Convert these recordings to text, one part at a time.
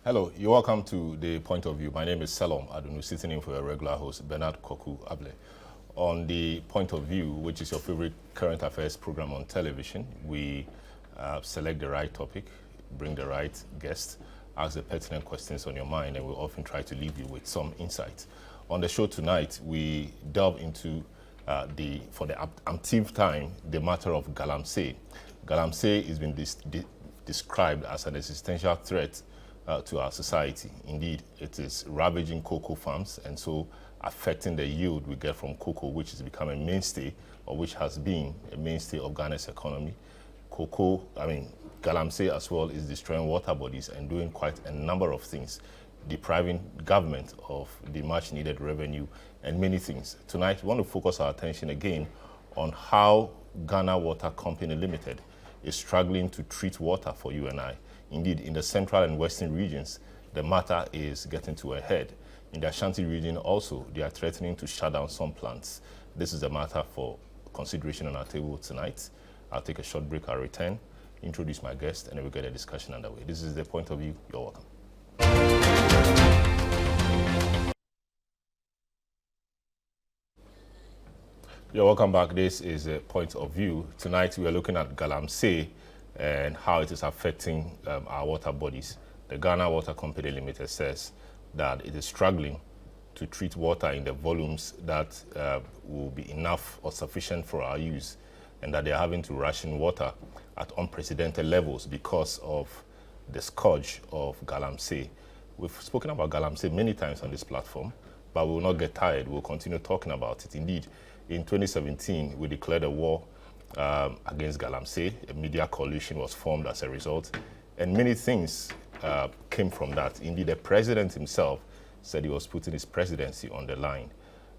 Hello, you're welcome to The Point of View. My name is Salom Adunu, sitting in for your regular host, Bernard Koku Able. On The Point of View, which is your favorite current affairs program on television, we select the right topic, bring the right guest, ask the pertinent questions on your mind, and we often try to leave you with some insight. On the show tonight, we delve into, for the umpteenth time, the matter of Galamsey. Galamsey has been described as an existential threat to our society. Indeed, it is ravaging cocoa farms and so affecting the yield we get from cocoa, which has become a mainstay, or which has been a mainstay of Ghana's economy. Galamsey as well is destroying water bodies and doing quite a number of things, depriving government of the much needed revenue and many things. Tonight, we want to focus our attention again on how Ghana Water Company Limited is struggling to treat water for you and I. Indeed, in the central and western regions, the matter is getting to a head. In the Ashanti region also, they are threatening to shut down some plants. This is a matter for consideration on our table tonight. I'll take a short break, I'll return, introduce my guest, and then we'll get a discussion underway. This is The Point of View. You're welcome. You're welcome back. This is The Point of View. Tonight, we are looking at Galamsey and how it is affecting our water bodies. The Ghana Water Company Limited says that it is struggling to treat water in the volumes that will be enough or sufficient for our use, and that they are having to ration water at unprecedented levels because of the scourge of Galamsey. We've spoken about Galamsey many times on this platform, but we will not get tired. We'll continue talking about it. Indeed, in 2017, we declared a war against Galamsey. A media coalition was formed as a result, and many things came from that. Indeed, the president himself said he was putting his presidency on the line.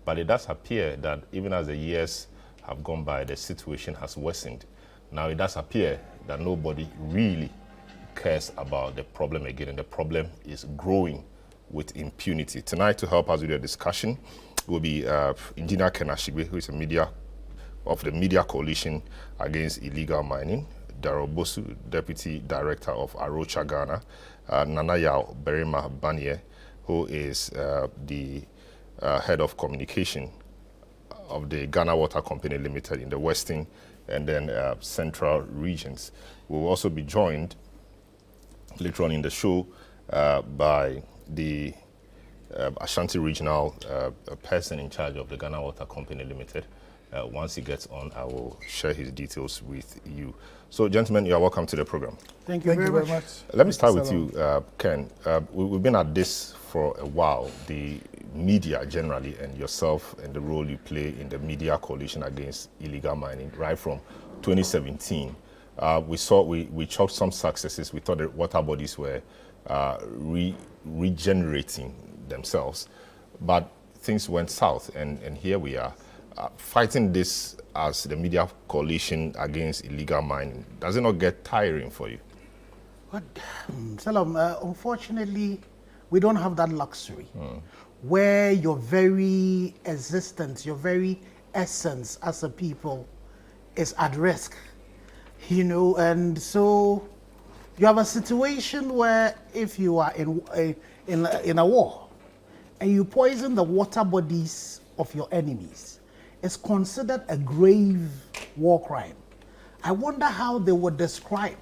But it does appear that even as the years have gone by, the situation has worsened. Now it does appear that nobody really cares about the problem again, and the problem is growing with impunity. Tonight, to help us with the discussion, will be Engineer Ken Ashigbe, who is a media of the Media Coalition Against Illegal Mining, Darrell Bosu, Deputy Director of Arocha Ghana, Nana Yao Berima Banier, who is the Head of Communication of the Ghana Water Company Limited in the Western and then Central regions. We will also be joined later on in the show by the Ashanti Regional person in charge of the Ghana Water Company Limited. Once he gets on, I will share his details with you. So, gentlemen, you are welcome to the program. Thank you very much. Let me start with you, Ken. We've been at this for a while, the media generally, and yourself and the role you play in the Media Coalition Against Illegal Mining, right from 2017. We chalked some successes. We thought that water bodies were regenerating themselves, but things went south, and here we are. Fighting this as the Media Coalition Against Illegal Mining, does it not get tiring for you? Salam, unfortunately, we don't have that luxury where your very existence, your very essence as a people is at risk, and so you have a situation where if you are in a war and you poison the water bodies of your enemies, it's considered a grave war crime. I wonder how they would describe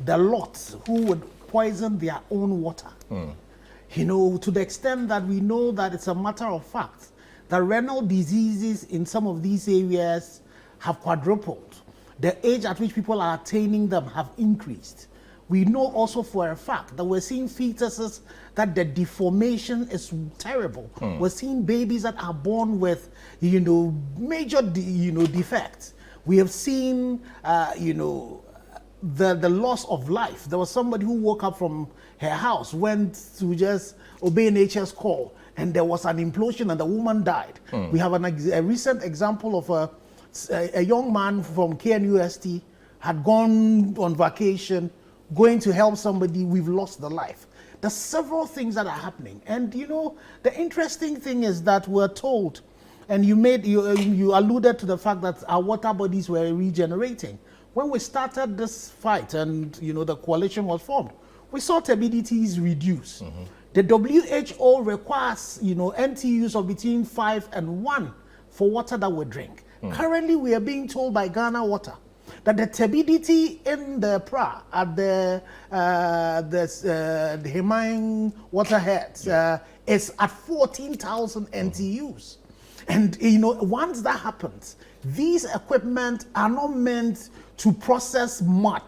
the lots who would poison their own water. To the extent that we know that it's a matter of fact that renal diseases in some of these areas have quadrupled. The age at which people are attaining them have increased. We know also for a fact that we're seeing fetuses that the deformation is terrible. We're seeing babies that are born with, major, defects. We have seen, the loss of life. There was somebody who woke up from her house, went to just obey nature's call, and there was an implosion and the woman died. We have a recent example of a young man from KNUST had gone on vacation, going to help somebody. We've lost the life. There's several things that are happening. And the interesting thing is that we're told, and you alluded to the fact that our water bodies were regenerating. When we started this fight and the coalition was formed, we saw turbidities reduce. The WHO requires, NTUs of between 5 and 1 for water that we drink. Currently, we are being told by Ghana Water that the turbidity in the pra at the Hemang waterheads is at 14,000 NTUs. And once that happens, these equipment are not meant to process mud,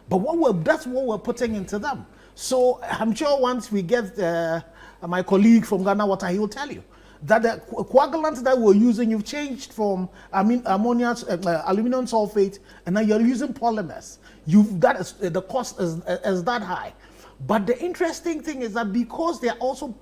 but that's what we're putting into them. So I'm sure once we get my colleague from Ghana Water, he will tell you that the coagulant that we're using, you've changed from aluminum sulfate, and now you're using polymers. The cost is that high. But the interesting thing is that because they're also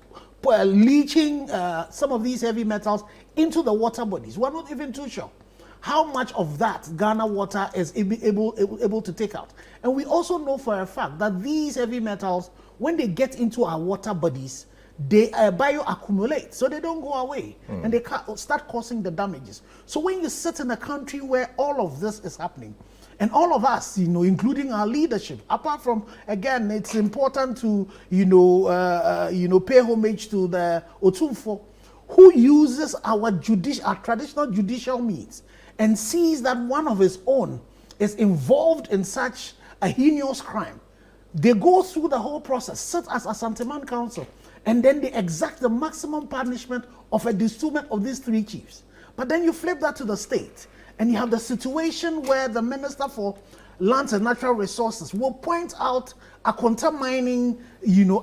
leaching some of these heavy metals into the water bodies, we're not even too sure how much of that Ghana Water is able to take out. And we also know for a fact that these heavy metals, when they get into our water bodies, they bioaccumulate, so they don't go away, and they start causing the damages. So when you sit in a country where all of this is happening, and all of us, including our leadership, apart from, again, it's important to, pay homage to the Otumfo, who uses our traditional judicial means and sees that one of his own is involved in such a heinous crime. They go through the whole process, sit as a Santeman Council, and then they exact the maximum punishment of a dismissal of these 3 chiefs. But then you flip that to the state, and you have the situation where the Minister for Lands and Natural Resources will point out Akonta mining,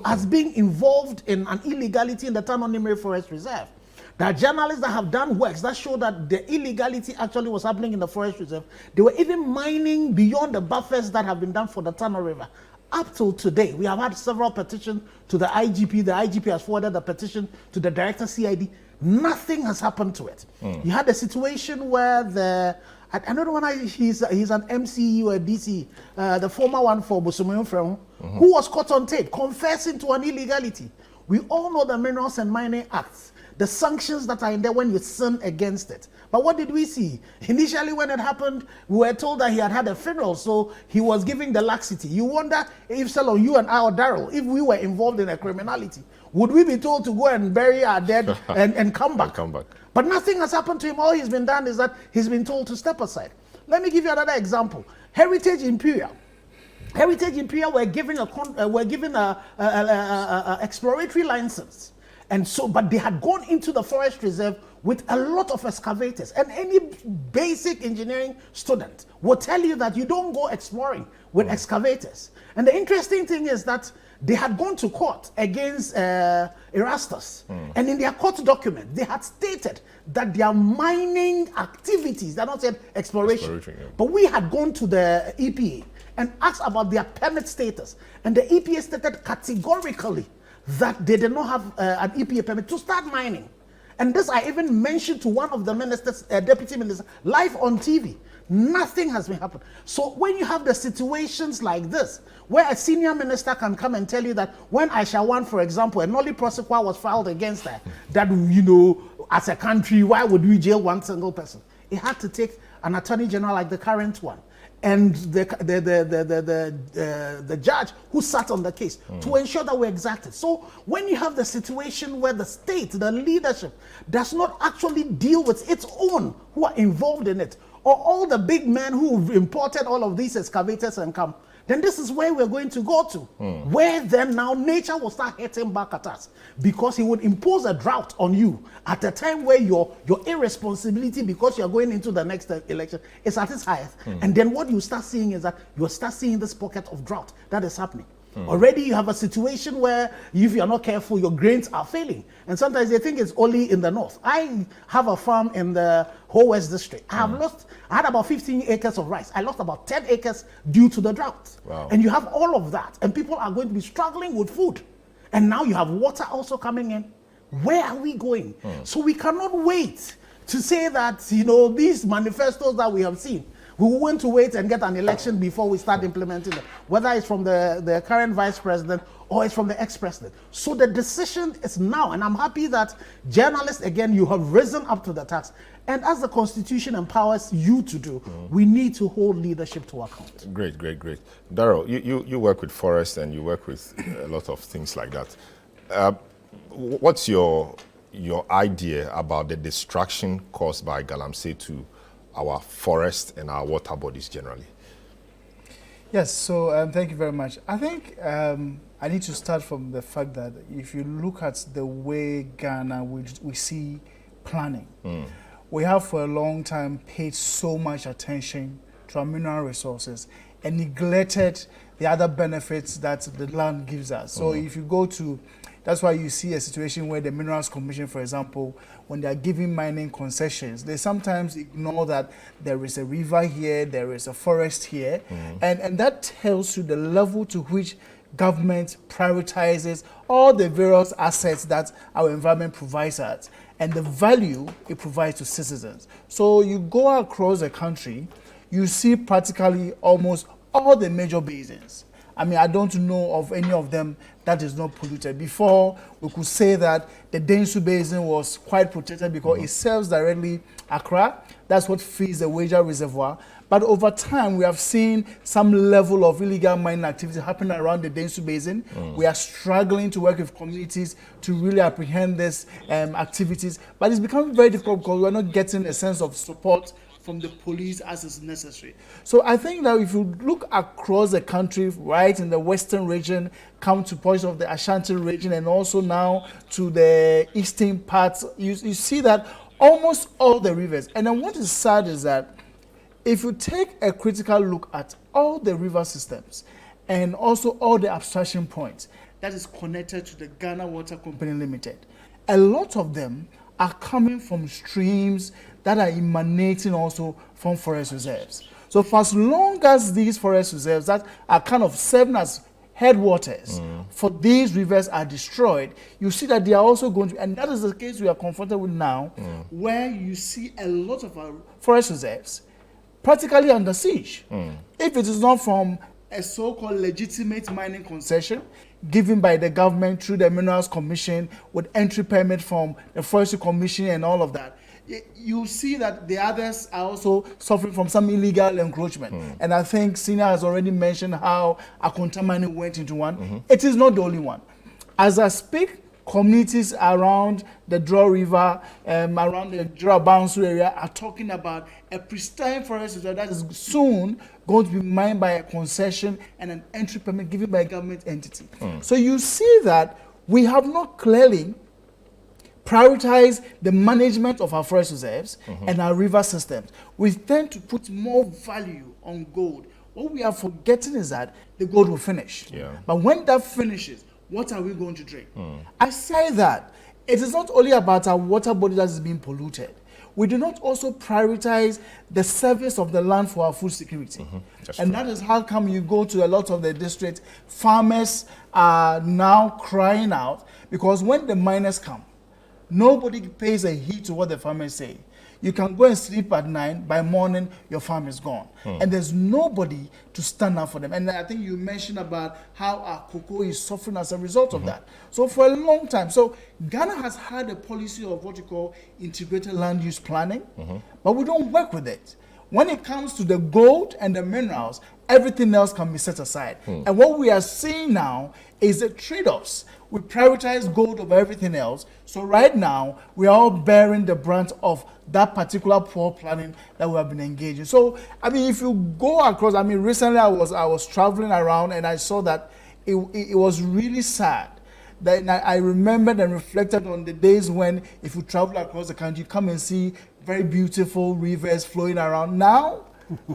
as being involved in an illegality in the Tanonimere Forest Reserve. There are journalists that have done works that show that the illegality actually was happening in the forest reserve. They were even mining beyond the buffers that have been done for the Tano River. Up till today, we have had several petitions to the IGP. The IGP has forwarded the petition to the Director CID. Nothing has happened to it. You had a situation where I don't know when he's an MCE or a DC, the former one for Bosomoyo Fremu, who was caught on tape confessing to an illegality. We all know the Minerals and Mining Acts, the sanctions that are in there when you sin against it. But what did we see? Initially when it happened, we were told that he had a funeral, so he was giving the laxity. You wonder if, Salon, you and I or Daryl, if we were involved in a criminality, would we be told to go and bury our dead and come back? But nothing has happened to him. All he's been done is that he's been told to step aside. Let me give you another example. Heritage Imperial were given a exploratory license. And so, but they had gone into the forest reserve with a lot of excavators. And any basic engineering student will tell you that you don't go exploring with excavators. And the interesting thing is that they had gone to court against Erastus. And in their court document, they had stated that their mining activities, they're not said exploration. But we had gone to the EPA and asked about their permit status. And the EPA stated categorically that they did not have an EPA permit to start mining. And this I even mentioned to one of the ministers, deputy ministers, live on TV. Nothing has been happening. So when you have the situations like this, where a senior minister can come and tell you that when Aisha Wan, for example, a nollie prosequa was filed against her, that, as a country, why would we jail one single person? It had to take an attorney general like the current one and the judge who sat on the case to ensure that we exacted. So when you have the situation where the state, the leadership, does not actually deal with its own who are involved in it, or all the big men who imported all of these excavators and come, then this is where we're going to go to. Where then now nature will start hitting back at us, because he would impose a drought on you at a time where your irresponsibility, because you're going into the next election, is at its highest. And then what you start seeing is that you start seeing this pocket of drought that is happening. Already you have a situation where if you're not careful, your grains are failing. And sometimes they think it's only in the north. I have a farm in the whole West District. I had about 15 acres of rice. I lost about 10 acres due to the drought. Wow. And you have all of that. And people are going to be struggling with food. And now you have water also coming in. Where are we going? So we cannot wait to say that, these manifestos that we have seen, We want to wait and get an election before we start implementing it, whether it's from the current vice president or it's from the ex-president. So the decision is now, and I'm happy that journalists, again, you have risen up to the task. And as the Constitution empowers you to do, we need to hold leadership to account. Great. Darrell, you work with forests and you work with a lot of things like that. What's your idea about the destruction caused by Galamsey to our forests and our water bodies generally? Yes, so thank you very much. I think I need to start from the fact that if you look at the way Ghana, we see planning, we have for a long time paid so much attention to our mineral resources and neglected the other benefits that the land gives us. So if you go to, that's why you see a situation where the Minerals Commission, for example, when they are giving mining concessions, they sometimes ignore that there is a river here, there is a forest here, and that tells you the level to which government prioritizes all the various assets that our environment provides us and the value it provides to citizens. So you go across the country, you see practically almost all the major basins. I mean, I don't know of any of them that is not polluted. Before, we could say that the Densu Basin was quite protected because it serves directly Accra. That's what feeds the Wager Reservoir. But over time, we have seen some level of illegal mining activity happening around the Densu Basin. We are struggling to work with communities to really apprehend these activities. But it's becoming very difficult because we're not getting a sense of support from the police as is necessary. So I think that if you look across the country, right in the western region, come to parts of the Ashanti region and also now to the eastern parts, you see that almost all the rivers. And then what is sad is that if you take a critical look at all the river systems and also all the abstraction points that is connected to the Ghana Water Company Limited, a lot of them are coming from streams that are emanating also from forest reserves. So for as long as these forest reserves that are kind of serving as headwaters for these rivers are destroyed, you see that they are also going to, and that is the case we are confronted with now, where you see a lot of our forest reserves practically under siege. If it is not from a so-called legitimate mining concession given by the government through the Minerals Commission with entry permit from the Forestry Commission and all of that, you see that the others are also suffering from some illegal encroachment. And I think Senior has already mentioned how Akonta mining went into one. It is not the only one. As I speak, communities around the Draw River, around the Draw Bounce area are talking about a pristine forest reserve that is soon going to be mined by a concession and an entry permit given by a government entity. So you see that we have not clearly prioritized the management of our forest reserves and our river systems. We tend to put more value on gold. What we are forgetting is that the gold will finish. But when that finishes, what are we going to drink? I say that it is not only about our water body that is being polluted. We do not also prioritize the service of the land for our food security. And that is how come you go to a lot of the districts, farmers are now crying out because when the miners come, nobody pays a heed to what the farmers say. You can go and sleep at night, by morning, your farm is gone. And there's nobody to stand up for them. And I think you mentioned about how our cocoa is suffering as a result of that. So for a long time, so Ghana has had a policy of what you call integrated land use planning, but we don't work with it. When it comes to the gold and the minerals, everything else can be set aside. And what we are seeing now is the trade-offs. We prioritize gold over everything else. So right now, we are all bearing the brunt of that particular poor planning that we have been engaged in. So, I mean, if you go across, I mean, recently I was traveling around and I saw that it was really sad. That I remembered and reflected on the days when if you travel across the country, you come and see very beautiful rivers flowing around. Now,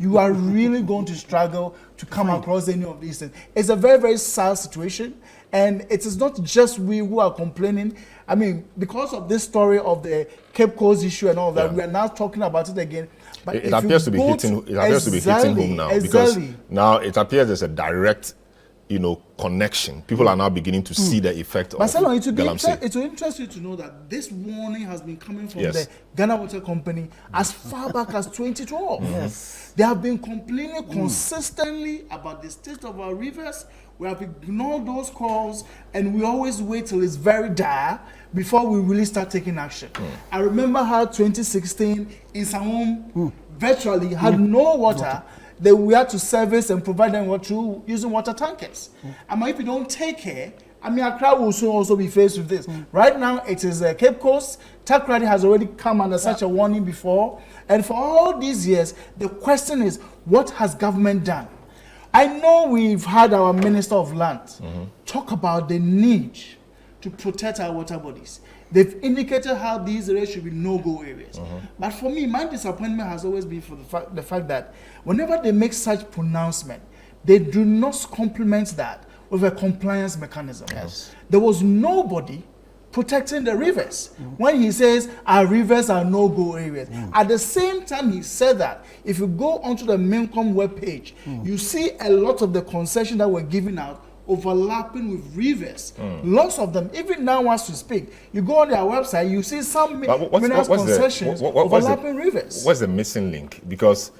you are really going to struggle to come across any of these things. It's a very, very sad situation. And it is not just we who are complaining. I mean, because of this story of the Cape Coast issue and all that, we are now talking about it again. But it appears to be hitting. It appears to be hitting home now because now it appears there's a direct connection. People are now beginning to see the effect of Salon, Galamsey. it will interest you to know that this warning has been coming from Yes. the Ghana Water Company as far back as 2012. Yes. They have been complaining consistently about the state of our rivers. We have ignored those calls, and we always wait till it's very dire before we really start taking action. I remember how 2016 in Sangom virtually had no water. We had to service and provide them water through using water tankers. If you don't take care, Accra will soon also be faced with this. Right now, it is Cape Coast. Takoradi has already come under such a warning before. And for all these years, the question is, what has government done? I know we've had our Minister of Land talk about the need to protect our water bodies. They've indicated how these areas should be no-go areas. But for me, my disappointment has always been for the fact that whenever they make such pronouncement, they do not complement that with a compliance mechanism. Yes. There was nobody protecting the rivers when he says our rivers are no-go areas. At the same time he said that, if you go onto the MINCOM webpage, you see a lot of the concessions that were given out overlapping with rivers. Lots of them, even now as we speak, you go on their website, you see some minerals concessions overlapping rivers. What's the missing link? Because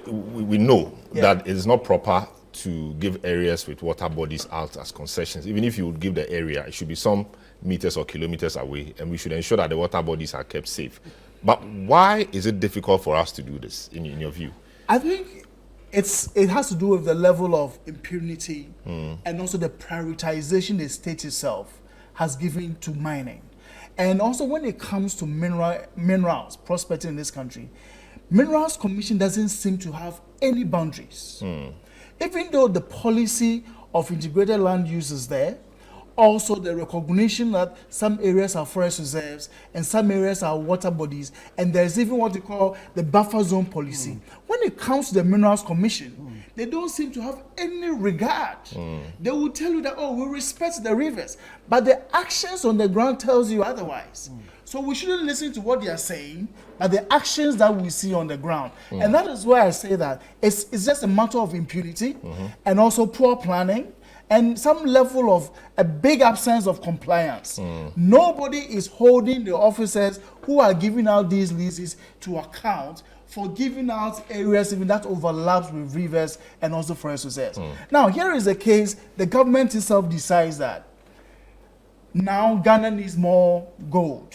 we know that it is not proper to give areas with water bodies out as concessions. Even if you would give the area, it should be some meters or kilometers away, and we should ensure that the water bodies are kept safe. But why is it difficult for us to do this, in your view? I think it has to do with the level of impunity and also the prioritization the state itself has given to mining. And also when it comes to minerals prospecting in this country, Minerals Commission doesn't seem to have any boundaries. Even though the policy of integrated land use is there, also the recognition that some areas are forest reserves and some areas are water bodies, and there's even what we call the buffer zone policy. When it comes to the Minerals Commission, they don't seem to have any regard. They will tell you that, oh, we respect the rivers, but the actions on the ground tells you otherwise. So we shouldn't listen to what they are saying, but the actions that we see on the ground. And that is why I say that it's just a matter of impunity and also poor planning and some level of a big absence of compliance. Nobody is holding the officers who are giving out these leases to account for giving out areas even that overlaps with rivers and also forest reserves. Now, here is a case, the government itself decides that now Ghana needs more gold.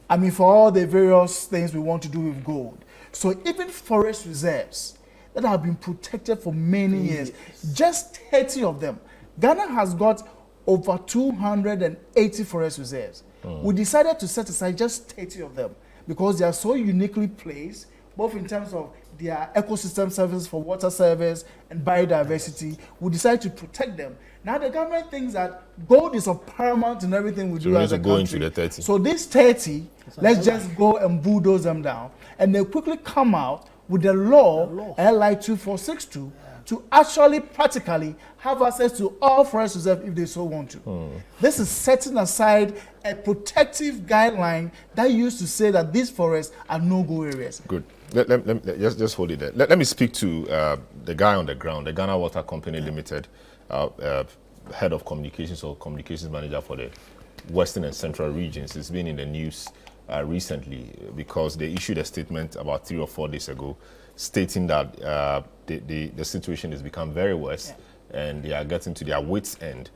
I mean, for all the various things we want to do with gold. So even forest reserves that have been protected for many years, just 30 of them. Ghana has got over 280 forest reserves. We decided to set aside just 30 of them because they are so uniquely placed, both in terms of their ecosystem service for water service and biodiversity. We decided to protect them. Now the government thinks that gold is of paramount in everything we do as a country. Into the 30. So these 30, let's just go and bulldoze them down. And they quickly come out with the law, LI 2462, to actually practically have access to all forest reserves if they so want to. This is setting aside a protective guideline that used to say that these forests are no-go areas. Good. Just hold it there. Let me speak to the guy on the ground, the Ghana Water Company Limited, head of communications or communications manager for the Western and Central regions. It's been in the news recently because they issued a statement about 3 or 4 days ago stating that the situation has become very worse and they are getting to their wits' end.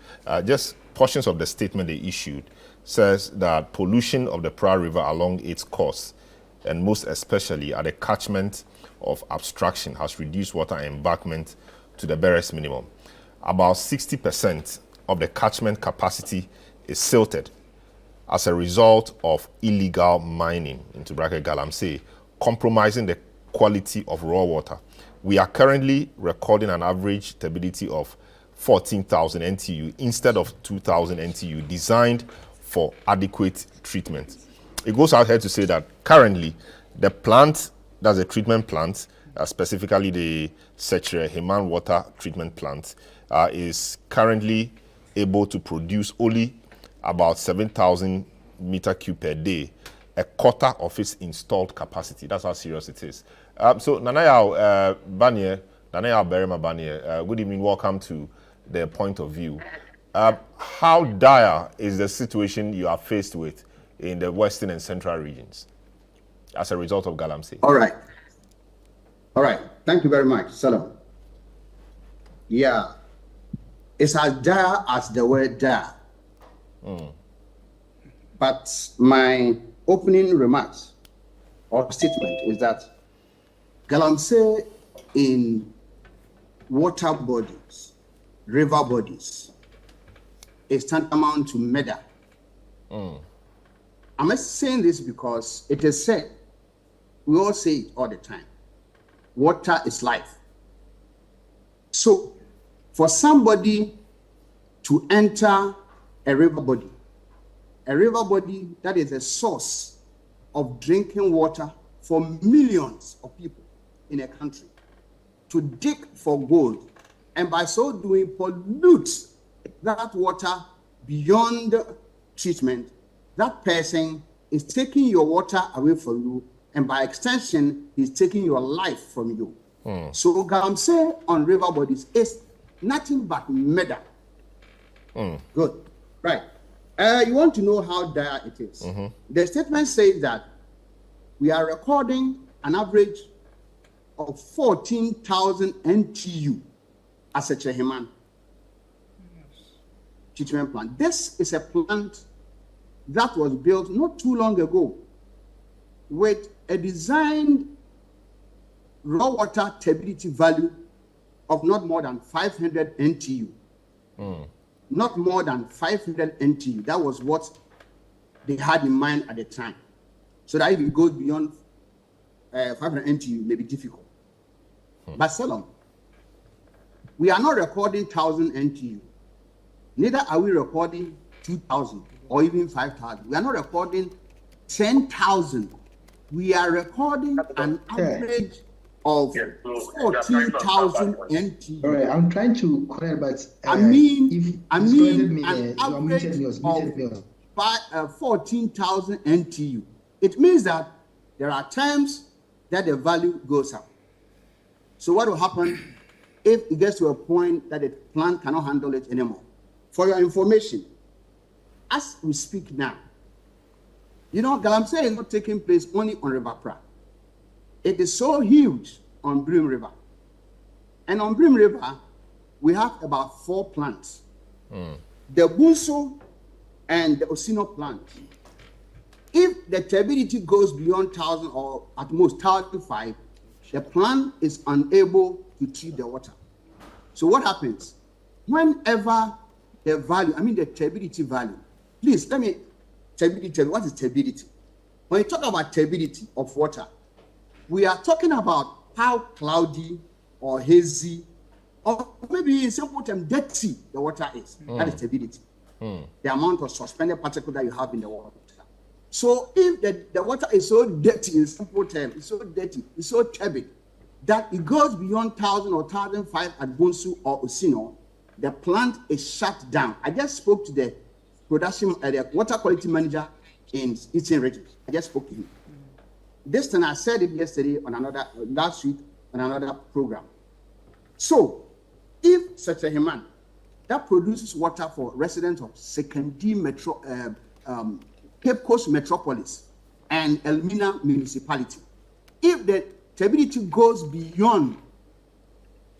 Just portions of the statement they issued says that pollution of the Pra River along its course, and most especially at the catchment of abstraction, has reduced water embankment to the barest minimum. About 60% of the catchment capacity is silted as a result of illegal mining, into bracket Galamsey, compromising the quality of raw water. We are currently recording an average turbidity of 14,000 NTU instead of 2,000 NTU, designed for adequate treatment. It goes out here to say that currently the plant, that's a treatment plant, specifically the Sechere Heman water treatment plant, is currently able to produce only about 7,000 meter cube per day, a quarter of its installed capacity. That's how serious it is. So Nanayao Banier, Nanayao Berima Banier, good evening, welcome to their point of view. How dire is the situation you are faced with in the western and central regions as a result of Galamsey? All right. Thank you very much, Salam. Yeah, it's as dire as the word dire. But my opening remarks or statement is that Galamsey in water bodies, river bodies, is tantamount to murder. I'm saying this because it is said, we all say it all the time, water is life. So for somebody to enter a river body that is a source of drinking water for millions of people in a country, to dig for gold, and by so doing pollute that water beyond treatment, that person is taking your water away from you, and by extension, he's taking your life from you. So Galamsey on river bodies is nothing but murder. Good. Right. You want to know how dire it is. The statement says that we are recording an average of 14,000 NTU as a Cheheman treatment plant. This is a plant that was built not too long ago with a designed raw water turbidity value of not more than 500 NTU. Not more than 500 NTU. That was what they had in mind at the time. So that if it goes beyond 500 NTU, it may be difficult. But Salom, we are not recording 1,000 NTU. Neither are we recording 2,000 or even 5,000. We are not recording 10,000. We are recording an average of 14,000 NTU. All right, I'm trying to correct, but an average of 14,000 NTU. It means that there are times that the value goes up. So what will happen if it gets to a point that the plant cannot handle it anymore? For your information, as we speak now, Galamsey is not taking place only on River Pra. It is so huge on Brim River. And on Brim River, we have about 4 plants. The Bunso and the Osino plant. If the turbidity goes beyond 1,000 or at most 1,005, the plant is unable to treat the water. So what happens? Whenever the value, the turbidity value, please let me, what is turbidity? When you talk about turbidity of water, we are talking about how cloudy or hazy, or maybe in simple term, dirty the water is. That is turbidity. The amount of suspended particle that you have in the water. So if the water is so dirty, in simple term, it's so dirty, it's so turbid, that it goes beyond 1,000 or 1,005 at Bunsu or Osino, the plant is shut down. I just spoke to the the water quality manager in Eastern Region. I just spoke to him. This thing I said it yesterday last week on another program. So if such a human that produces water for residents of Secondary Metro, Cape Coast Metropolis and Elmina Municipality, if the turbidity goes beyond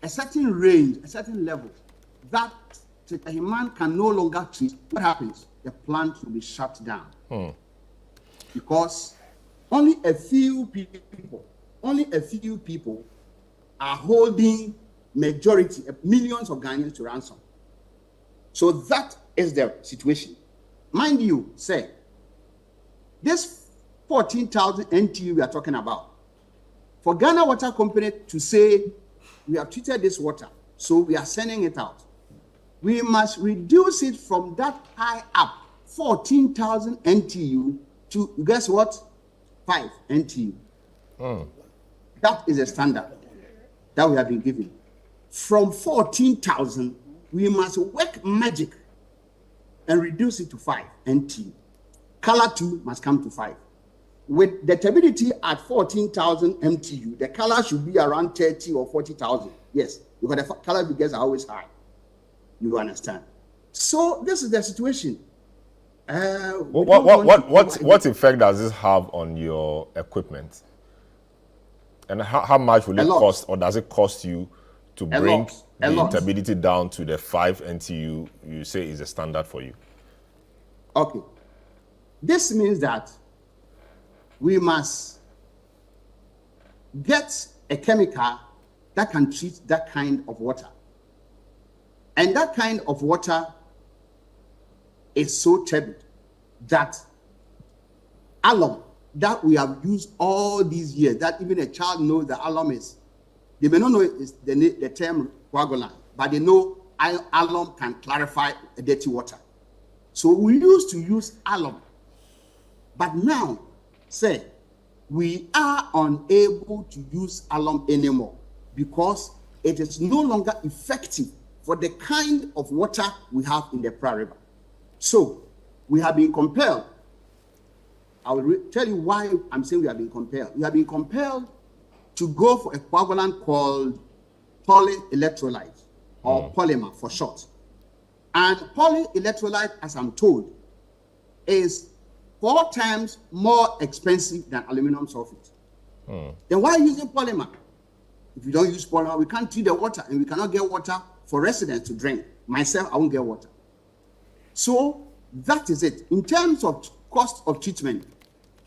a certain range, a certain level, that a human can no longer treat, what happens? The plant will be shut down. Because only a few people are holding majority, millions of Ghanaians to ransom. So that is the situation. Mind you, say, this 14,000 NTU we are talking about, for Ghana Water Company to say, we have treated this water, so we are sending it out, we must reduce it from that high up, 14,000 NTU, to, guess what? 5 NTU. That is a standard that we have been given. From 14,000, we must work magic and reduce it to 5 NTU. Color 2 must come to 5. With the turbidity at 14,000 MTU, the color should be around 30 or 40,000. Yes, because the color figures are always high. You understand? So this is the situation. What effect does this have on your equipment? And how much will it cost, or does it cost you to bring the intermediate down to the 5 NTU you say is the standard for you? Okay. This means that we must get a chemical that can treat that kind of water. And that kind of water is so turbid that alum that we have used all these years, that even a child knows that alum is, they may not know is the term coagulant, but they know alum can clarify a dirty water. So we used to use alum, but now, say, we are unable to use alum anymore because it is no longer effective for the kind of water we have in the Pra River. So we have been compelled. I will tell you why I'm saying we have been compelled. We have been compelled to go for a coagulant called polyelectrolyte, or polymer for short. And polyelectrolyte, as I'm told, is 4 times more expensive than aluminum sulfate. Then why using polymer? If you don't use polymer, we can't treat the water, and we cannot get water for residents to drink. Myself, I won't get water. So that is it. In terms of cost of treatment,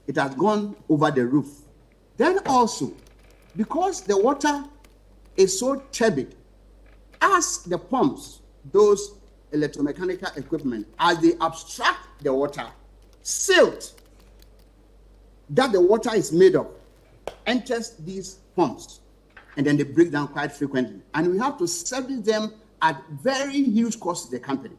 it has gone over the roof. Then also, because the water is so turbid, as the pumps, those electromechanical equipment, as they abstract the water, silt that the water is made of enters these pumps, and then they break down quite frequently. And we have to service them at very huge cost to the company.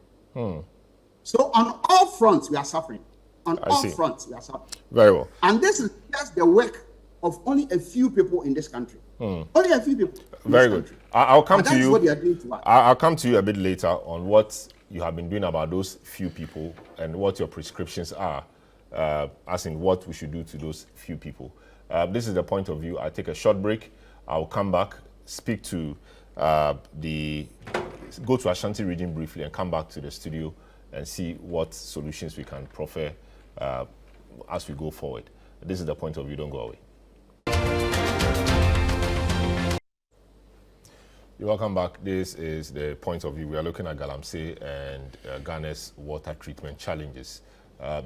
So on all fronts, we are suffering. On all fronts, we are suffering. Very well. And this is just the work of only a few people in this country. Only a few people. Very good. I'll come to you. What they are doing to us. I'll come to you a bit later on what you have been doing about those few people and what your prescriptions are, as in what we should do to those few people. This is the point of view. I'll take a short break. I'll come back, speak to go to Ashanti region briefly and come back to the studio and see what solutions we can proffer as we go forward. This is the point of view. Don't go away. You're welcome back. This is the point of view. We are looking at Galamsey and Ghana's water treatment challenges.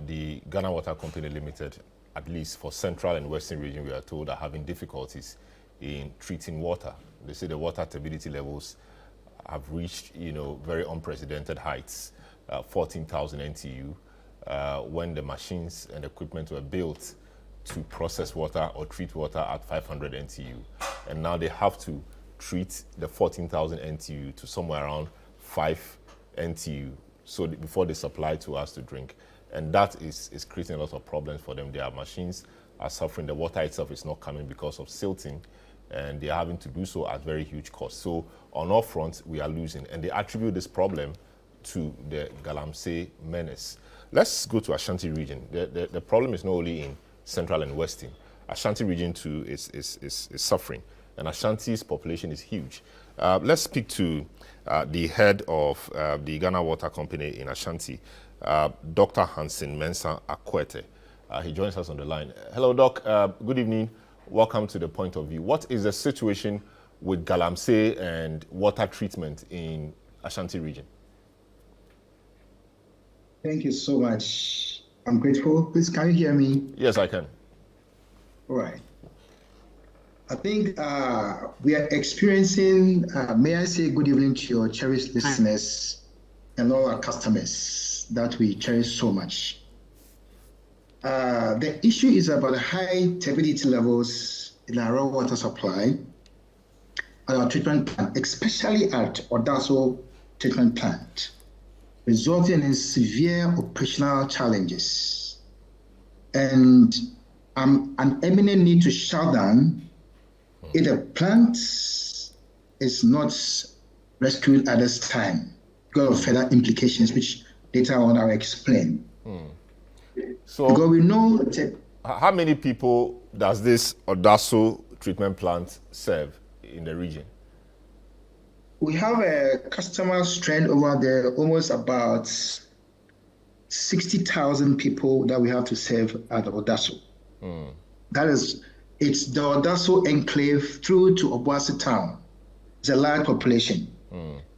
The Ghana Water Company Limited, at least for central and western region, we are told are having difficulties in treating water. They say the water turbidity levels have reached, very unprecedented heights, 14,000 NTU, when the machines and equipment were built to process water or treat water at 500 NTU. And now they have to treat the 14,000 NTU to somewhere around 5 NTU before they supply to us to drink. And that is creating a lot of problems for them. Their machines are suffering. The water itself is not coming because of silting, and they are having to do so at very huge cost. So on all fronts, we are losing. And they attribute this problem to the Galamsey menace. Let's go to Ashanti region. The problem is not only in central and western. Ashanti region too is suffering. And Ashanti's population is huge. Let's speak to the head of the Ghana Water Company in Ashanti, Dr. Hansen Mensah Akwete. He joins us on the line. Hello, Doc. Good evening. Welcome to the point of view. What is the situation with Galamsey and water treatment in Ashanti region? Thank you so much. I'm grateful. Please, can you hear me? Yes, I can. All right. I think we are experiencing, may I say good evening to your cherished listeners and all our customers that we cherish so much. The issue is about high turbidity levels in our raw water supply at our treatment plant, especially at Odaso treatment plant, resulting in severe operational challenges and an imminent need to shut down if the plant is not rescued at this time because of further implications, which later on I'll explain. So, because we know how many people does this Odaso treatment plant serve in the region? We have a customer strength over there, almost about 60,000 people that we have to serve at the Odaso. That is, it's the Odaso enclave through to Obuasi town. It's a large population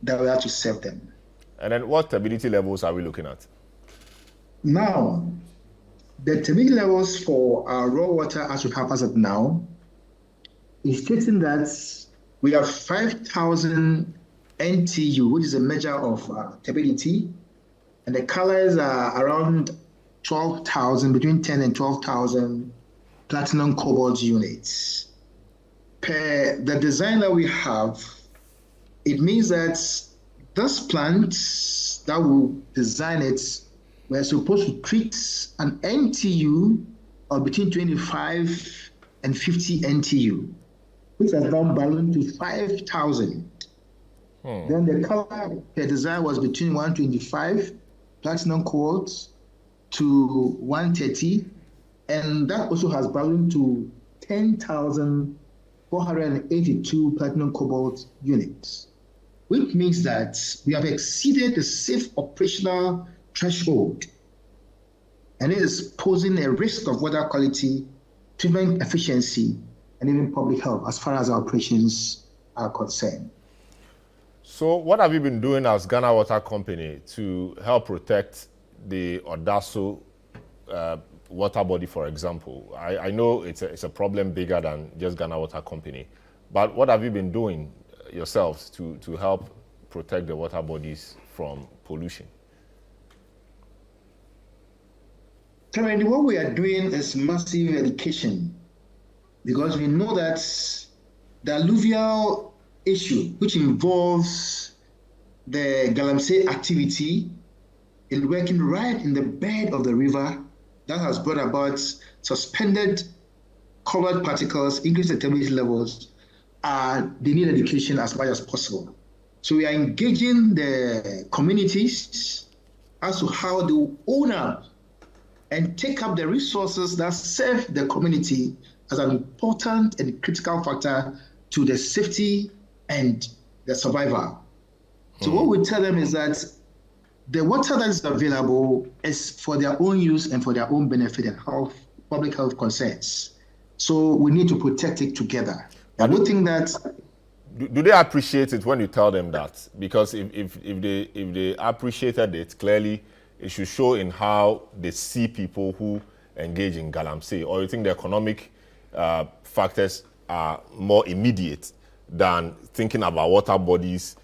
that we have to serve them. And then what turbidity levels are we looking at? Now, the turbidity levels for our raw water as we have as of now is stating that we have 5,000 NTU, which is a measure of turbidity, and the colors are around 12,000, between 10 and 12,000 platinum cobalt units. Per the design that we have, it means that this plant that will design it, we're supposed to treat an NTU of between 25 and 50 NTU, which has now ballooned to 5,000. Then the color per design was between 125 platinum quartz to 130, and that also has ballooned to 10,482 platinum cobalt units, which means that we have exceeded the safe operational threshold, and it is posing a risk of water quality, treatment efficiency, and even public health as far as our operations are concerned. So what have you been doing as Ghana Water Company to help protect the Odaso water body, for example? I know it's a problem bigger than just Ghana Water Company, but what have you been doing yourselves to help protect the water bodies from pollution? Currently, what we are doing is massive education, because we know that the alluvial issue, which involves the Galamsey activity in working right in the bed of the river, that has brought about suspended colored particles, increase the turbidity levels, and they need education as much as possible. So we are engaging the communities as to how they will own up and take up the resources that serve the community as an important and critical factor to the safety and the survival. So what we tell them is that the water that is available is for their own use and for their own benefit and health, public health concerns. So we need to protect it together. And we think that... Do they appreciate it when you tell them that? Because if they appreciated it, clearly it should show in how they see people who engage in Galamsey. Or you think the economic factors are more immediate than thinking about water bodies,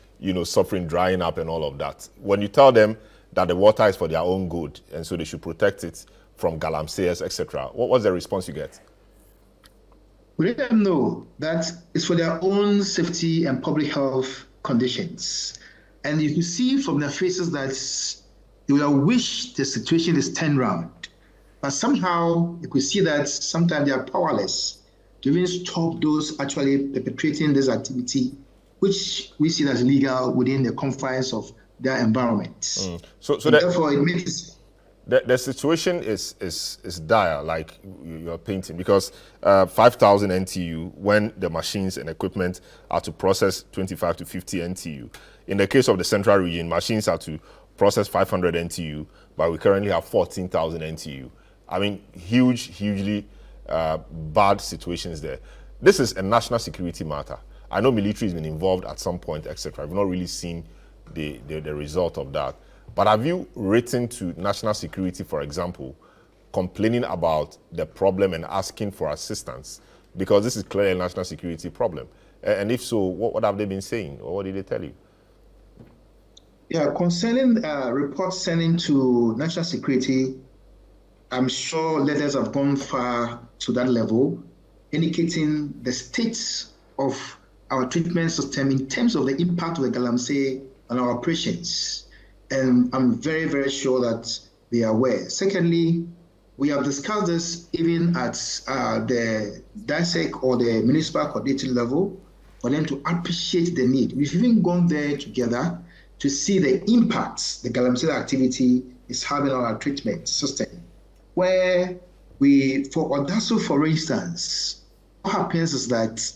suffering, drying up and all of that? When you tell them that the water is for their own good and so they should protect it from Galamseyers, etc., what's the response you get? We let them know that it's for their own safety and public health conditions. And you can see from their faces that they will wish the situation is turned around. But somehow you could see that sometimes they are powerless to even stop those actually perpetrating this activity, which we see as illegal within the confines of their environment. So therefore it makes... The situation is dire, like you're painting, because 5,000 NTU when the machines and equipment are to process 25 to 50 NTU. In the case of the central region, machines are to process 500 NTU, but we currently have 14,000 NTU. I mean, hugely bad situations there. This is a national security matter. I know military has been involved at some point, etc. I've not really seen the result of that. But have you written to national security, for example, complaining about the problem and asking for assistance? Because this is clearly a national security problem. And if so, what have they been saying, or what did they tell you? Yeah, concerning reports sending to national security, I'm sure letters have gone far to that level, indicating the state of our treatment system in terms of the impact of the Galamsey on our operations. And I'm very, very sure that they are aware. Secondly, we have discussed this even at the DISEC or the municipal coordinating level for them to appreciate the need. We've even gone there together to see the impacts the Galamsey activity is having on our treatment system. Where for Odaso, for instance, what happens is that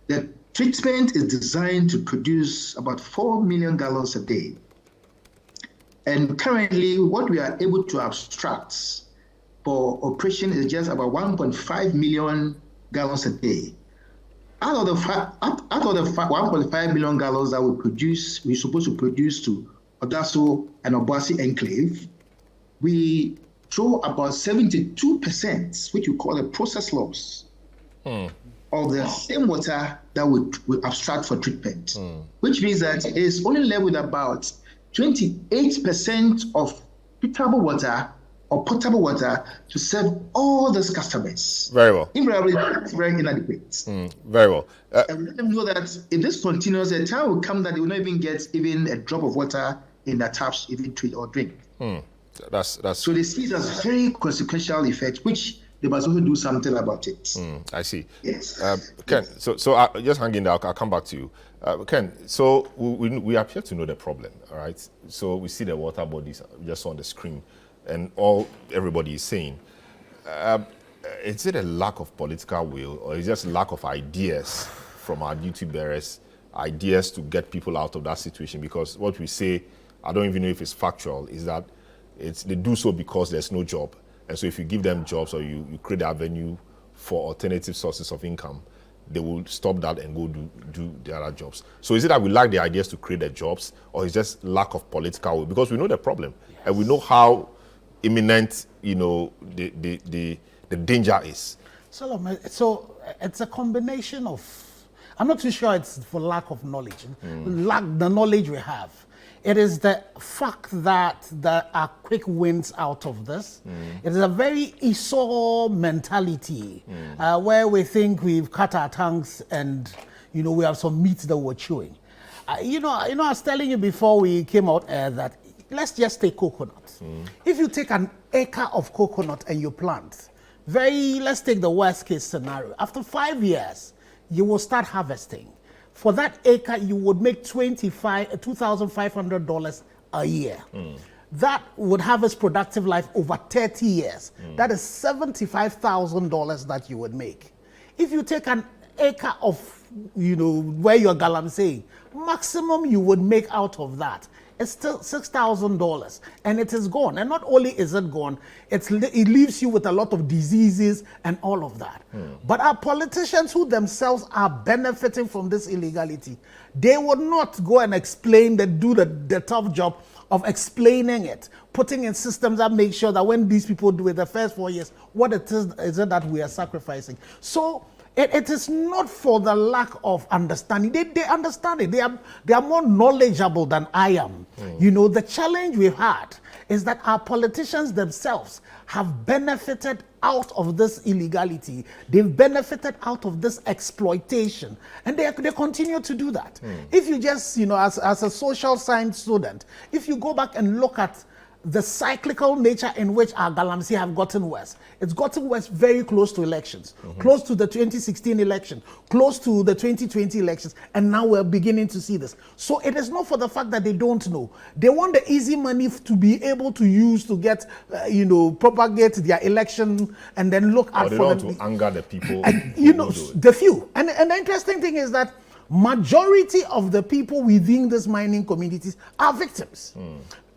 the treatment is designed to produce about 4 million gallons a day. And currently, what we are able to abstract for operation is just about 1.5 million gallons a day. Out of the 1.5 million gallons that we're supposed to produce to Odaso and Obuasi Enclave, we throw about 72%, which we call a process loss, of the same water that we abstract for treatment, which means that it's only left with about 28% of potable water or potable water to serve all those customers. Very well. Invariably, it's very inadequate. Very well. And let them know that if this continues, a time will come that they will not even get even a drop of water in their taps, even to eat or drink. That's So they see it as very consequential effect, which they must also do something about it. I see. Yes. Ken, so just hang in there. I'll come back to you. Ken, so we appear to know the problem, all right? So we see the water bodies just on the screen, and everybody is saying, is it a lack of political will, or is it just lack of ideas from our duty bearers, ideas to get people out of that situation? Because what we say, I don't even know if it's factual, is that they do so because there's no job. And so if you give them jobs or you create the avenue for alternative sources of income, they will stop that and go do the other jobs. So is it that we lack the ideas to create the jobs, or is just lack of political will? Because we know the problem, and we know how imminent, the danger is. So it's a combination of, I'm not too sure it's for lack of knowledge, lack the knowledge we have. It is the fact that there are quick wins out of this. It is a very Esau mentality where we think we've cut our tongues and, we have some meat that we're chewing. I was telling you before we came out that let's just take coconut. If you take an acre of coconut and you plant, let's take the worst case scenario. After 5 years, you will start harvesting. For that acre, you would make $2,500 a year. That would have its productive life over 30 years. That is $75,000 that you would make. If you take an acre of, where you're Galamsey, maximum you would make out of that, it's still $6,000, and it is gone. And not only is it gone, it leaves you with a lot of diseases and all of that. But our politicians who themselves are benefiting from this illegality, they would not go and do the tough job of explaining it, putting in systems that make sure that when these people do it the first 4 years, what it is it that we are sacrificing. So it is not for the lack of understanding. They understand it. They are more knowledgeable than I am. The challenge we've had is that our politicians themselves have benefited out of this illegality. They've benefited out of this exploitation, and they continue to do that. If you just, as a social science student, if you go back and look at the cyclical nature in which our Galamsey have gotten worse. It's gotten worse very close to elections, close to the 2016 election, close to the 2020 elections, and now we're beginning to see this. So it is not for the fact that they don't know. They want the easy money to be able to use to get, propagate their election and then look out for them. They want to anger the people. The few. And the interesting thing is that majority of the people within these mining communities are victims.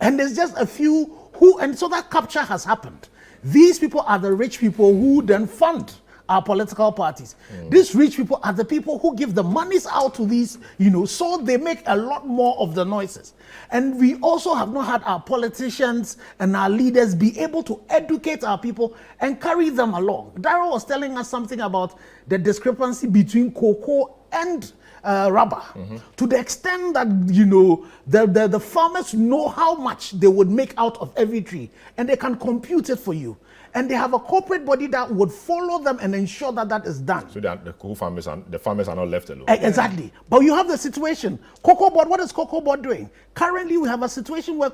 And there's just a few and so that capture has happened. These people are the rich people who then fund our political parties. These rich people are the people who give the monies out to these, so they make a lot more of the noises. And we also have not had our politicians and our leaders be able to educate our people and carry them along. Darryl was telling us something about the discrepancy between cocoa and rubber, to the extent that the farmers know how much they would make out of every tree, and they can compute it for you, and they have a corporate body that would follow them and ensure that is done. So that the farmers are not left alone. Exactly. But you have the situation. Cocoa board. What is cocoa board doing? Currently, we have a situation where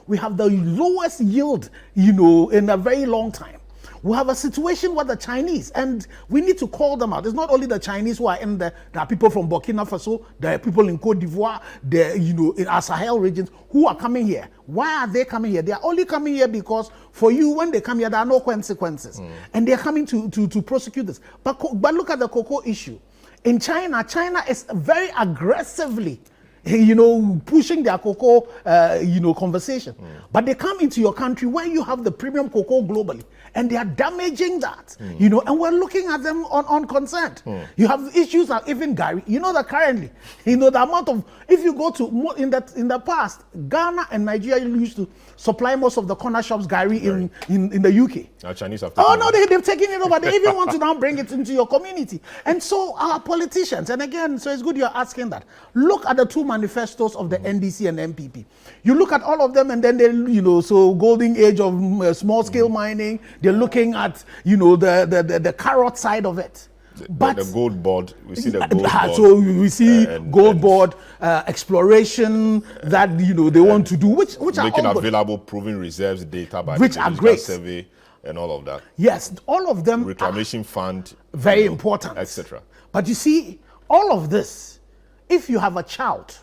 we have the lowest yield, in a very long time. We have a situation where the Chinese, and we need to call them out. It's not only the Chinese who are in there. There are people from Burkina Faso, there are people in Cote d'Ivoire, in our Sahel regions who are coming here. Why are they coming here? They are only coming here because for you, when they come here, there are no consequences. And they're coming to prosecute this. But look at the cocoa issue. In China, China is very aggressively, pushing their cocoa, conversation. But they come into your country where you have the premium cocoa globally, and they are damaging that, and we're looking at them on consent. You have issues like even Gary. You know that currently, the amount of, if you go to, in the past, Ghana and Nigeria used to supply most of the corner shops Gary in the UK. Now Chinese have Oh no, they've taken it over. They even want to now bring it into your community. And so our politicians, and again, so it's good you're asking that. Look at the two manifestos of the NDC and MPP. You look at all of them, and then they, so golden age of small scale mining. They're looking at, the carrot side of it. But the gold board, we see the gold board. So we see gold board exploration that they want to do, which are making all available proven reserves data by which the are Geological great. Survey and all of that. Yes, all of them Reclamation fund, very important, etc. But you see, all of this, if you have a child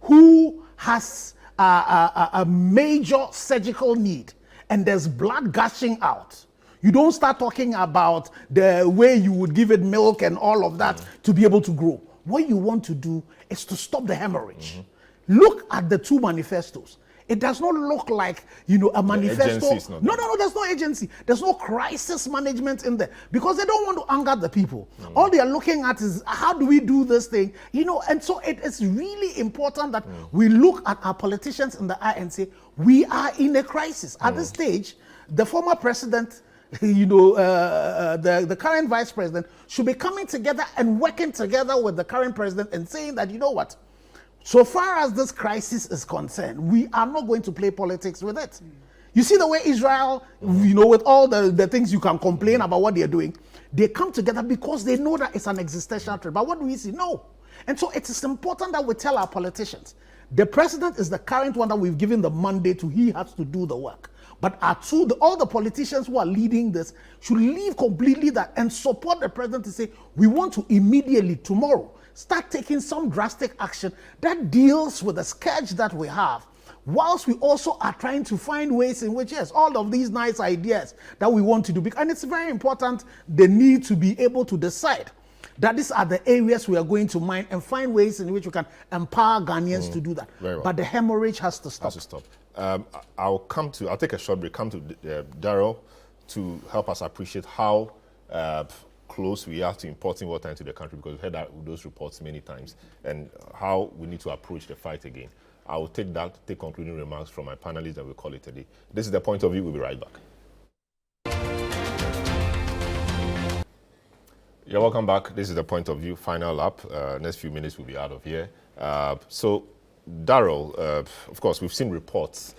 who has a major surgical need and there's blood gushing out, you don't start talking about the way you would give it milk and all of that to be able to grow. What you want to do is to stop the hemorrhage. Look at the two manifestos. It does not look like, a manifesto. No, there's no agency. There's no crisis management in there because they don't want to anger the people. All they are looking at is how do we do this thing, and so it is really important that we look at our politicians in the eye and say, we are in a crisis. At this stage, the former president, the current vice president should be coming together and working together with the current president and saying that, what? So far as this crisis is concerned, we are not going to play politics with it. You see the way Israel, with all the things you can complain about what they're doing, they come together because they know that it's an existential threat. But what do we see? No. And so it is important that we tell our politicians, the president is the current one that we've given the mandate to, he has to do the work. But all the politicians who are leading this should leave completely that and support the president to say, we want to immediately, tomorrow, start taking some drastic action that deals with the scourge that we have, whilst we also are trying to find ways in which, yes, all of these nice ideas that we want to do, and it's very important, they need to be able to decide that these are the areas we are going to mine and find ways in which we can empower Ghanaians to do that. Well. But the hemorrhage has to stop. I'll take a short break, come to Daryl to help us appreciate how close we are to importing water into the country, because we've heard those reports many times, and how we need to approach the fight again. I will take concluding remarks from my panelists, and we'll call it a day. This is The Point of View. We'll be right back. Yeah, welcome back. This is The Point of View, final lap. Next few minutes we'll be out of here. So, Daryl, of course, we've seen reports.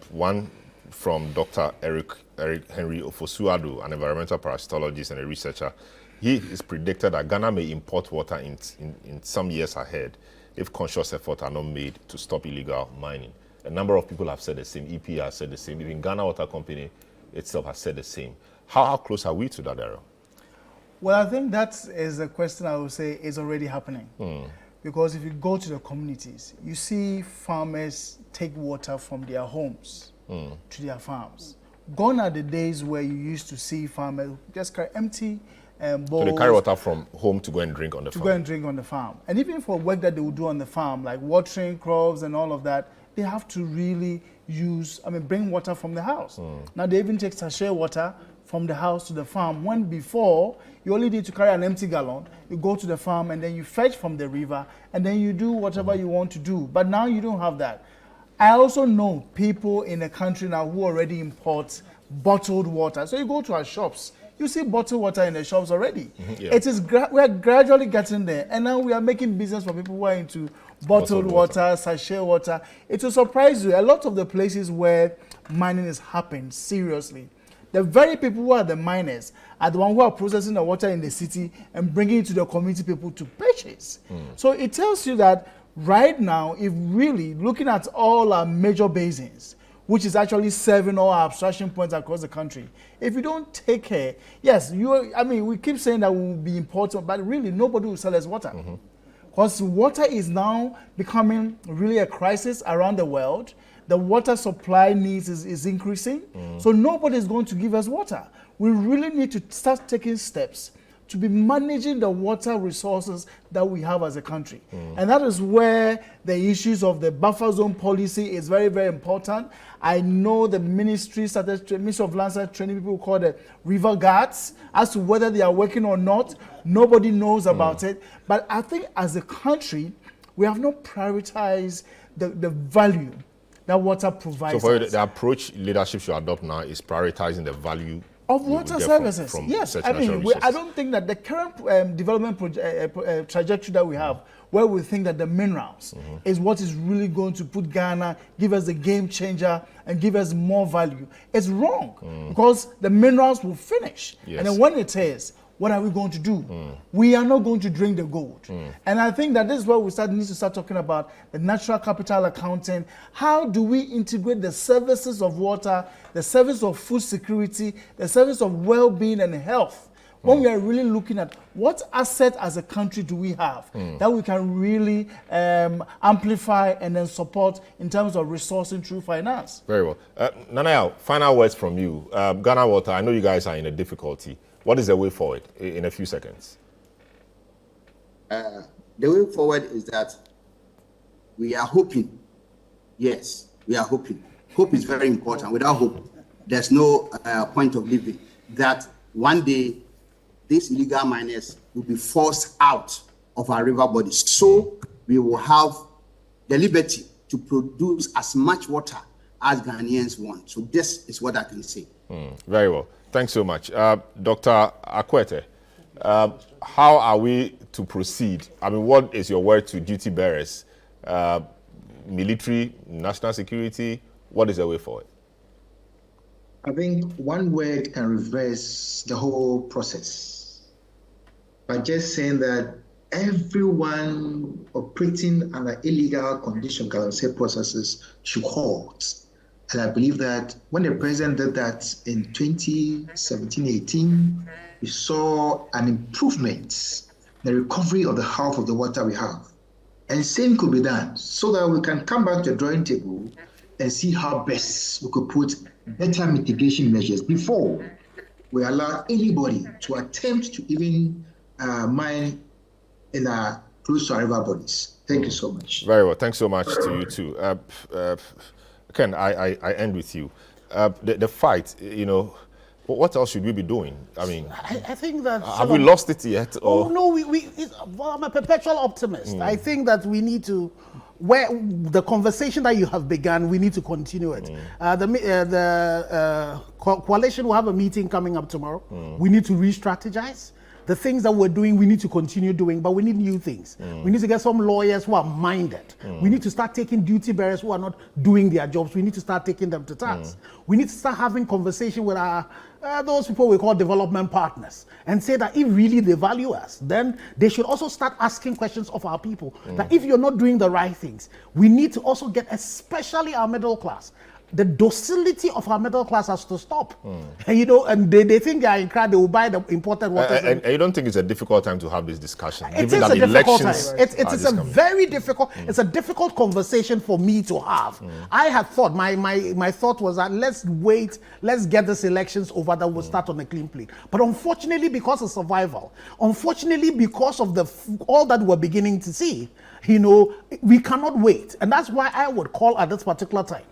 One from Dr. Eric Henry Ofosuado, an environmental parasitologist and a researcher. He is predicted that Ghana may import water in some years ahead if conscious efforts are not made to stop illegal mining. A number of people have said the same. EP has said the same. Even Ghana Water Company itself has said the same. How close are we to that, Daryl? Well, I think that is a question I would say is already happening. Because if you go to the communities, you see farmers take water from their homes to their farms. Gone are the days where you used to see farmers just carry empty bowls. So they carry water from home to go and drink on the farm. To go and drink on the farm. And even for work that they would do on the farm, like watering crops and all of that, they have to really bring water from the house. Now they even take sachet water from the house to the farm, when before you only need to carry an empty gallon, you go to the farm and then you fetch from the river and then you do whatever you want to do. But now you don't have that. I also know people in the country now who already import bottled water. So you go to our shops, you see bottled water in the shops already. It is we are gradually getting there, and now we are making business for people who are into bottled water, sachet water. It will surprise you, a lot of the places where mining is happening, seriously, the very people who are the miners are the ones who are processing the water in the city and bringing it to the community people to purchase. So it tells you that right now, if really looking at all our major basins, which is actually serving all our abstraction points across the country, if you don't take care, yes, we keep saying that we will be important, but really nobody will sell us water. Because water is now becoming really a crisis around the world. The water supply needs is increasing, so nobody is going to give us water. We really need to start taking steps to be managing the water resources that we have as a country. And that is where the issues of the buffer zone policy is very, very important. I know the ministry Ministry of Land started training people called the river guards as to whether they are working or not. Nobody knows about it. But I think as a country, we have not prioritized the value that water provides. So for us. the approach leadership should adopt now is prioritizing the value of water services. From Yes, such I mean, natural I don't think that the current development trajectory that we have, where we think that the minerals is what is really going to put Ghana, give us a game changer, and give us more value, it's wrong because the minerals will finish. Yes. And then when it is, what are we going to do? We are not going to drink the gold. And I think that this is where we need to start talking about the natural capital accounting. How do we integrate the services of water, the service of food security, the service of well-being and health, when we are really looking at what asset as a country do we have that we can really amplify and then support in terms of resourcing through finance? Very well. Nanaya, final words from you. Ghana Water, I know you guys are in a difficulty. What is the way forward in a few seconds? The way forward is that we are hoping. Yes, we are hoping. Hope is very important. Without hope, there's no point of living. That one day, these illegal miners will be forced out of our river bodies. So we will have the liberty to produce as much water as Ghanaians want. So this is what I can say. Very well. Thanks so much. Dr. Akwete, how are we to proceed? I mean, what is your word to duty bearers? Military, national security, what is the way forward? I think one word can reverse the whole process by just saying that everyone operating under illegal condition Galamsey processes should halt. And I believe that when the president did that in 2017-18, we saw an improvement in the recovery of the health of the water we have. And same could be done so that we can come back to the drawing table and see how best we could put better mitigation measures before we allow anybody to attempt to even mine in close to our river bodies. Thank you so much. Very well. Thanks so much to you too. Ken, I end with you. The fight, you know, what else should we be doing? I mean, I think that... Have we lost it yet? Or? Oh, no, well, I'm a perpetual optimist. I think that we need to, where the conversation that you have begun, we need to continue it. The coalition will have a meeting coming up tomorrow. We need to re-strategize. The things that we're doing, we need to continue doing, but we need new things. We need to get some lawyers who are minded. We need to start taking duty bearers who are not doing their jobs. We need to start taking them to task. We need to start having conversation with our those people we call development partners and say that if really they value us, then they should also start asking questions of our people. That if you're not doing the right things, we need to also get, especially our middle class, the docility of our middle class has to stop. And, you know, and they think they are in crowd, they will buy the imported water. And you don't think it's a difficult time to have this discussion? It is a difficult time. It is a very difficult, it's a difficult conversation for me to have. I had thought, my thought was that let's wait, let's get these elections over, that we'll start on a clean plate. But unfortunately, because of survival, unfortunately, because of all that we're beginning to see, you know, we cannot wait. And that's why I would call at this particular time,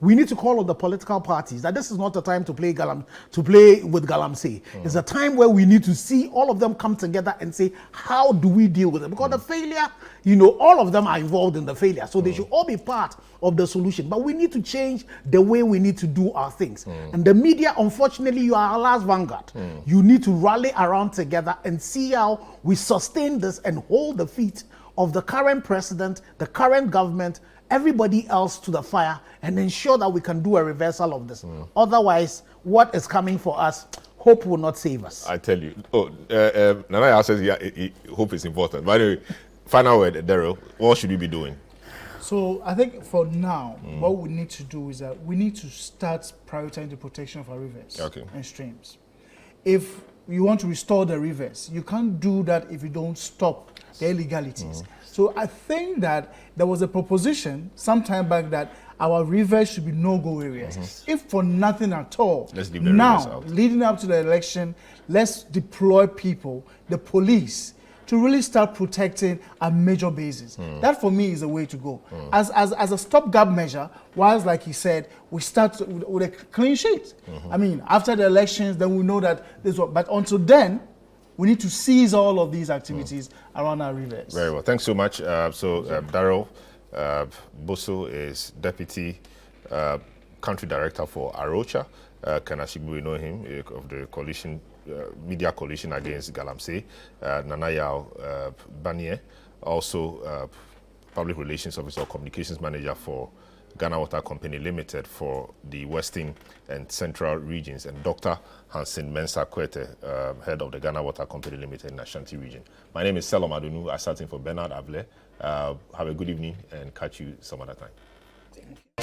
we need to call on the political parties that this is not the time to play with Galamsey. It's a time where we need to see all of them come together and say, how do we deal with it? Because the failure, you know, all of them are involved in the failure. So they should all be part of the solution. But we need to change the way we need to do our things. And the media, unfortunately, you are our last vanguard. You need to rally around together and see how we sustain this and hold the feet of the current president, the current government, everybody else to the fire, and ensure that we can do a reversal of this. Otherwise, what is coming for us, hope will not save us. I tell you. Oh, Nanaya says, yeah, hope is important. By the way, final word, Daryl, what should we be doing? So I think for now, what we need to do is that we need to start prioritizing the protection of our rivers and streams. If you want to restore the rivers, you can't do that if you don't stop the illegalities. So I think that there was a proposition some time back that our rivers should be no-go areas. If for nothing at all, Let's leave the rivers now, out. leading up to the election, let's deploy people, the police, to really start protecting our major bases. That for me is the way to go. As a stopgap measure, whilst like he said, we start with a clean sheet. I mean, after the elections, then we know that this was, but until then, we need to seize all of these activities around our rivers. Very well. Thanks so much. Darrell Bosso is Deputy Country Director for Arocha. Kanashigbu, we know him, of the coalition, Media Coalition Against Galamsey. Nanayao Banier, also Public Relations Officer or Communications Manager for Ghana Water Company Limited for the Western and Central regions, and Dr. Hansen Mensah Kwete, Head of the Ghana Water Company Limited in Ashanti region. My name is Selom Adunu. I sat in for Bernard Avle. Have a good evening and catch you some other time. Thank you.